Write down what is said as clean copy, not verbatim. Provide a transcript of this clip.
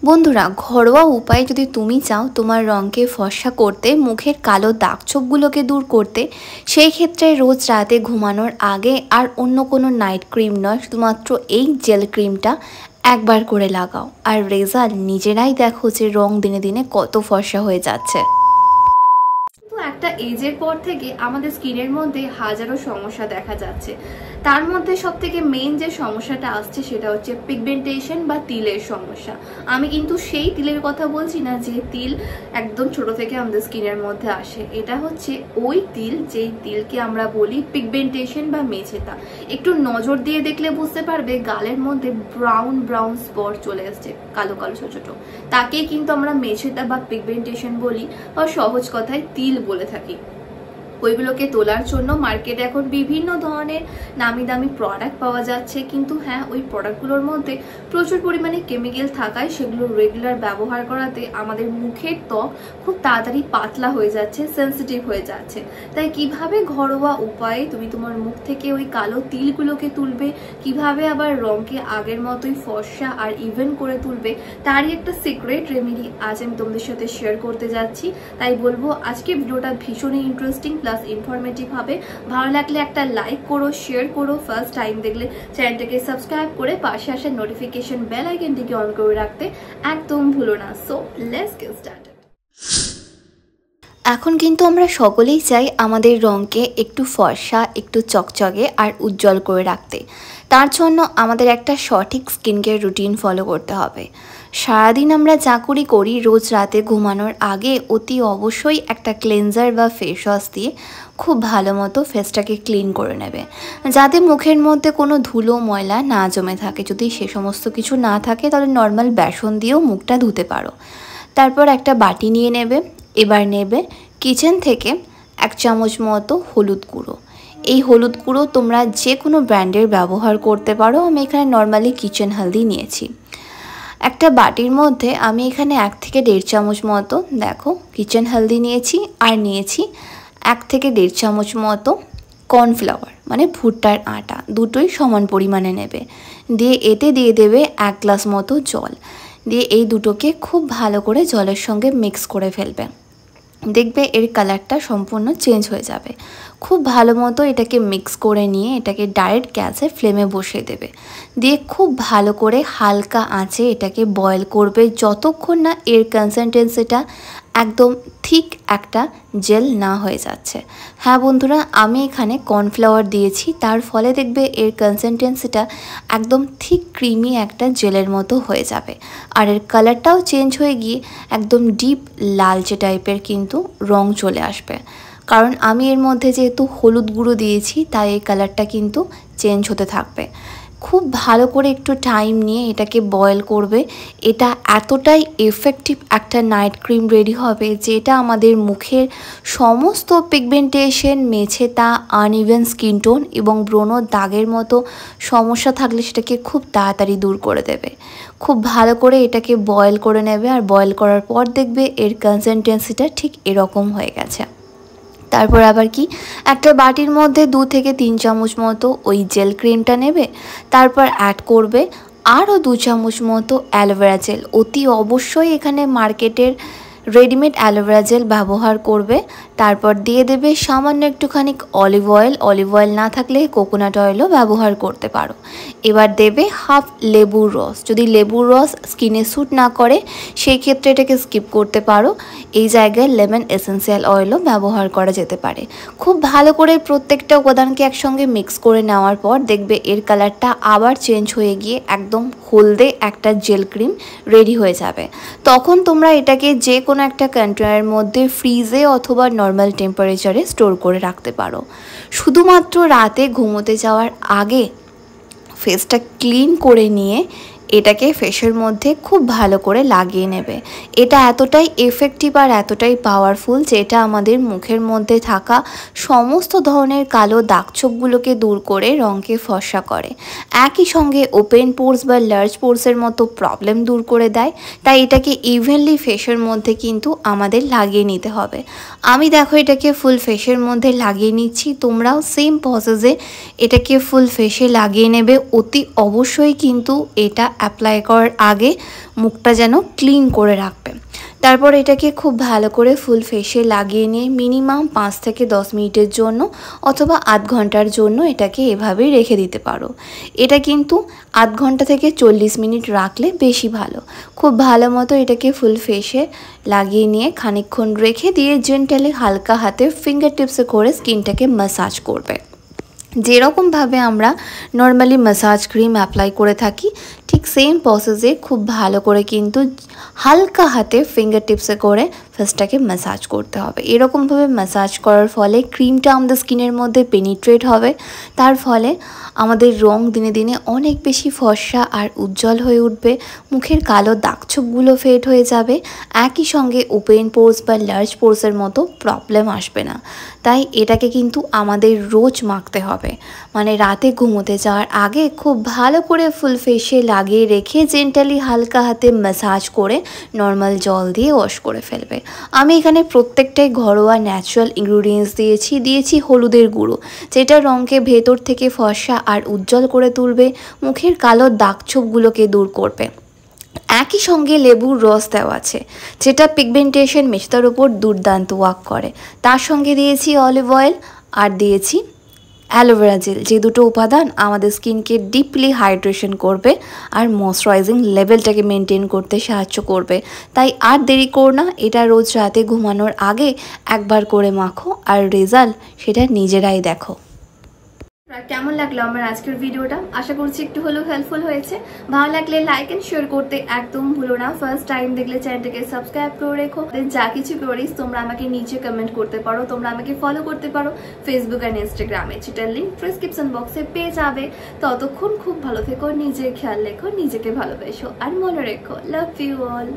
বন্ধুরা, ঘরোয়া উপায়ে যদি তুমি চাও তোমার রঙকে ফর্সা করতে, মুখের কালো দাগ ছোপগুলোকে দূর করতে, সেই ক্ষেত্রে রোজ রাতে ঘুমানোর আগে আর অন্য কোনো নাইট ক্রিম নয়, শুধুমাত্র এই জেল ক্রিমটা একবার করে লাগাও আর রেজাল্ট নিজেরাই দেখো যে রং দিনে দিনে কত ফর্সা হয়ে যাচ্ছে। একটা এজের পর থেকে আমাদের স্কিনের মধ্যে হাজারো সমস্যা দেখা যাচ্ছে। তার মধ্যে সবথেকে মেইন যে সমস্যাটা আসছে সেটা হচ্ছে পিগমেন্টেশন বা তিলের সমস্যা। আমি কিন্তু সেই তিলের কথা বলছি না যে তিল একদম ছোট থেকে আমাদের স্কিনের মধ্যে আসে। এটা হচ্ছে ওই তিল যেই তিলকে আমরা বলি পিগমেন্টেশন বা মেছেতা। একটু নজর দিয়ে দেখলে বুঝতে পারবে গালের মধ্যে ব্রাউন ব্রাউন স্পট চলে আসছে, কালো কালো ছোট ছোট। তাকেই কিন্তু আমরা মেছেতা বা পিগমেন্টেশন বলি, বা সহজ কথায় তিল বলে থাকি। ওইগুলোকে তোলার জন্য মার্কেটে এখন বিভিন্ন ধরনের নামি দামি প্রোডাক্ট পাওয়া যাচ্ছে, কিন্তু হ্যাঁ, ওই প্রোডাক্টগুলোর মধ্যে প্রচুর পরিমাণে কেমিক্যাল থাকায় সেগুলো রেগুলার ব্যবহার করাতে আমাদের মুখের ত্বক খুব তাড়াতাড়ি পাতলা হয়ে যাচ্ছে, সেন্সিটিভ হয়ে যাচ্ছে। তাই কিভাবে ঘরোয়া উপায়ে তুমি তোমার মুখ থেকে ওই কালো তিলগুলোকে তুলবে, কিভাবে আবার রঙকে আগের মতোই ফর্সা আর ইভেন করে তুলবে, তারই একটা সিক্রেট রেমেডি আজ আমি তোমাদের সাথে শেয়ার করতে যাচ্ছি। তাই বলবো আজকে ভিডিওটা ভীষণই ইন্টারেস্টিং প্লাস ইনফরমেটিভ হবে। ভালো লাগলে একটা লাইক করো, শেয়ার করো। ফার্স্ট টাইম দেখলে চ্যানেলটাকে সাবস্ক্রাইব করে পাশে আসা নোটিফিকেশন বেল আইকনটিকে অন করে রাখতে একদম ভুলো না। So let's get started. এখন কিন্তু আমরা সকলেই চাই আমাদের রঙকে একটু ফর্সা, একটু চকচকে আর উজ্জ্বল করে রাখতে। তার জন্য আমাদের একটা সঠিক স্কিন কেয়ার রুটিন ফলো করতে হবে। সারাদিন আমরা যা করি রোজ রাতে ঘুমানোর আগে অতি অবশ্যই একটা ক্লেনজার বা ফেস ওয়াশ দিয়ে খুব ভালো মতো ফেসটাকে ক্লিন করে নেবে, যাতে মুখের মধ্যে কোনো ধুলো ময়লা না জমে থাকে। যদি সে সমস্ত কিছু না থাকে তাহলে নর্মাল বেসন দিয়েও মুখটা ধুতে পারো। তারপর একটা বাটি নিয়ে নেবে। এবার নেবে কিচেন থেকে 1 চামচ মতো হলুদ গুঁড়ো। এই হলুদ গুঁড়ো তোমরা যে কোনো ব্র্যান্ডের ব্যবহার করতে পারো। আমি এখানে নর্মালি কিচেন হলদি নিয়েছি। একটা বাটির মধ্যে আমি এখানে 1 থেকে 1.5 চামচ মতো দেখো কিচেন হলদি নিয়েছি, আর নিয়েছি 1 থেকে 1.5 চামচ মতো কর্নফ্লাওয়ার মানে ভুট্টার আটা। দুটোই সমান পরিমাণে নেবে। দিয়ে এতে দিয়ে দেবে 1 গ্লাস মতো জল। দিয়ে এই দুটোকে খুব ভালো করে জলের সঙ্গে মিক্স করে ফেলবে। দেখবে এর কালারটা সম্পূর্ণ চেঞ্জ হয়ে যাবে। খুব ভালো মতো এটাকে মিক্স করে নিয়ে এটাকে ডাইরেক্ট গ্যাসে ফ্লেমে বসিয়ে দেবে। দিয়ে খুব ভালো করে হালকা আঁচে এটাকে বয়েল করবে যতক্ষণ না এর কনসিস্টেন্সিটা একদম ঠিক একটা জেল না হয়ে যাচ্ছে। হ্যাঁ বন্ধুরা, আমি এখানে কর্নফ্লাওয়ার দিয়েছি, তার ফলে দেখবে এর কনসিস্টেন্সিটা একদম ঠিক ক্রিমি একটা জেলের মতো হয়ে যাবে। আর এর কালারটাও চেঞ্জ হয়ে গিয়ে একদম ডিপ লালচে টাইপের কিন্তু রং চলে আসবে। কারণ আমি এর মধ্যে যেহেতু হলুদ গুঁড়ো দিয়েছি, তাই এই কালারটা কিন্তু চেঞ্জ হতে থাকবে। খুব ভালো করে একটু টাইম নিয়ে এটাকে বয়েল করবে। এটা এতটাই এফেক্টিভ একটা নাইট ক্রিম রেডি হবে যেটা আমাদের মুখের সমস্ত পিগমেন্টেশন, মেছেতা, আনইভেন স্কিন টোন এবং ব্রণ দাগের মতো সমস্যা থাকলে সেটাকে খুব তাড়াতাড়ি দূর করে দেবে। খুব ভালো করে এটাকে বয়েল করে নেবে, আর বয়েল করার পর দেখবে এর কনসিস্টেন্সিটা ঠিক এরকম হয়ে গেছে। তারপর আবার কি, একটা বাটির মধ্যে 2 থেকে 3 চামচ মতো ওই জেল ক্রিমটা নেবে। তারপর অ্যাড করবে আরও 2 চামচ মতো অ্যালোভেরা জেল। অতি অবশ্যই এখানে মার্কেটের রেডিমেড অ্যালোভেরা জেল ব্যবহার করবে। তারপর দিয়ে দেবে সামান্য একটুখানি অলিভ অয়েল। অলিভ অয়েল না থাকলে কোকোনাট অয়েলও ব্যবহার করতে পারো। এবার দেবে হাফ লেবুর রস। যদি লেবুর রস স্কিনে স্যুট না করে সেই ক্ষেত্রে এটাকে স্কিপ করতে পারো। এই জায়গায় লেমন এসেন্সিয়াল অয়েলও ব্যবহার করা যেতে পারে। খুব ভালো করে প্রত্যেকটা উপাদানকে একসঙ্গে মিক্স করে নেওয়ার পর দেখবে এর কালারটা আবার চেঞ্জ হয়ে গিয়ে একদম হলদে একটা জেল ক্রিম রেডি হয়ে যাবে। তখন তোমরা এটাকে যে কোনো একটা কন্টেনারের মধ্যে ফ্রিজে অথবা নর্মাল টেম্পারেচারে স্টোর করে রাখতে পারো। শুধুমাত্র রাতে ঘুমোতে যাওয়ার আগে ফেসটা ক্লিন করে নিয়ে এটাকে ফেসের মধ্যে খুব ভালো করে লাগিয়ে নেবে। এটা এতটাই এফেক্টিভ আর এতটাই পাওয়ারফুল যে এটা আমাদের মুখের মধ্যে থাকা সমস্ত ধরনের কালো দাগছোপগুলোকে দূর করে রঙকে ফর্সা করে। একই সঙ্গে ওপেন পোর্স বা লার্জ পোর্সের মতো প্রবলেম দূর করে দেয়। তাই এটাকে ইভেনলি ফেসের মধ্যে কিন্তু আমাদের লাগিয়ে নিতে হবে। আমি দেখো এটাকে ফুল ফেসের মধ্যে লাগিয়ে নিচ্ছি। তোমরাও সেম প্রসেসে এটাকে ফুল ফেসে লাগিয়ে নেবে। অতি অবশ্যই কিন্তু এটা অ্যাপ্লাই করার আগে মুখটা যেন ক্লিন করে রাখবে। তারপর এটাকে খুব ভালো করে ফুল ফেসে লাগিয়ে নিয়ে মিনিমাম 5 থেকে 10 মিনিটের জন্য অথবা আধ ঘন্টার জন্য এটাকে এভাবেই রেখে দিতে পারো। এটা কিন্তু আধ ঘন্টা থেকে 40 মিনিট রাখলে বেশি ভালো। খুব ভালো মতো এটাকে ফুল ফেসে লাগিয়ে নিয়ে খানিকক্ষণ রেখে দিয়ে জেন্টালি হালকা হাতে ফিঙ্গার টিপসে করে স্কিনটাকে ম্যাসাজ করবে। যেরকমভাবে আমরা নর্মালি ম্যাসাজ ক্রিম অ্যাপ্লাই করে থাকি ঠিক সেম প্রসেসে খুব ভালো করে কিন্তু হালকা হাতে ফিঙ্গার টিপসে করে ফেসটাকে ম্যাসাজ করতে হবে। এরকমভাবে ম্যাসাজ করার ফলে ক্রিমটা আমাদের স্কিনের মধ্যে পেনিট্রেট হবে, তার ফলে আমাদের রং দিনে দিনে অনেক বেশি ফর্সা আর উজ্জ্বল হয়ে উঠবে। মুখের কালো দাগছোপগুলো ফেড হয়ে যাবে, একই সঙ্গে ওপেন পোর্স বা লার্জ পোর্সের মতো প্রবলেম আসবে না। তাই এটাকে কিন্তু আমাদের রোজ মাখতে হবে, মানে রাতে ঘুমোতে যাওয়ার আগে খুব ভালো করে ফুল ফেসে লাগিয়ে রেখে জেন্টালি হালকা হাতে ম্যাসাজ করে নর্মাল জল দিয়ে ওয়াশ করে ফেলবে। আমি এখানে প্রত্যেকটাই ঘরোয়া ন্যাচারাল ইনগ্রিডিয়েন্টস দিয়েছি হলুদের গুঁড়ো, যেটা রঙকে ভেতর থেকে ফর্সা আর উজ্জ্বল করে তুলবে, মুখের কালো দাগছোপগুলোকে দূর করবে। একই সঙ্গে লেবুর রস দেওয়া আছে, যেটা পিগমেন্টেশন মেশতার উপর দুর্দান্ত ওয়ার্ক করে। তার সঙ্গে দিয়েছি অলিভ অয়েল আর দিয়েছি অ্যালোভেরা জেল, যে দুটো উপাদান আমাদের স্কিনকে ডিপলি হাইড্রেশন করবে আর ময়শ্চারাইজিং লেভেলটাকে মেনটেন করতে সাহায্য করবে। তাই আর দেরি করো না, এটা রোজ রাতে ঘুমানোর আগে একবার করে মাখো আর রেজাল্ট সেটা নিজেরাই দেখো। কেমন লাগলো আমার আজকের ভিডিওটা? আশা করছি একটু হলেও হেল্পফুল হয়েছে। ভালো লাগলে লাইক এন্ড শেয়ার করতে একদম ভুলো না। ফার্স্ট টাইম দেখলে চ্যানেলটাকে সাবস্ক্রাইব করে রেখো। দেন যা কিছু করিস তোমরা আমাকে নিচে কমেন্ট করতে পারো, তোমরা আমাকে ফলো করতে পারো ফেসবুক আর ইনস্টাগ্রামে, যেটার লিঙ্ক ডেসক্রিপশন বক্সে পেয়ে যাবে। ততক্ষণ খুব ভালো থেকো, নিজের খেয়াল রেখো, নিজেকে ভালোবেসো আর মনে রেখো লাভ ইউ অল।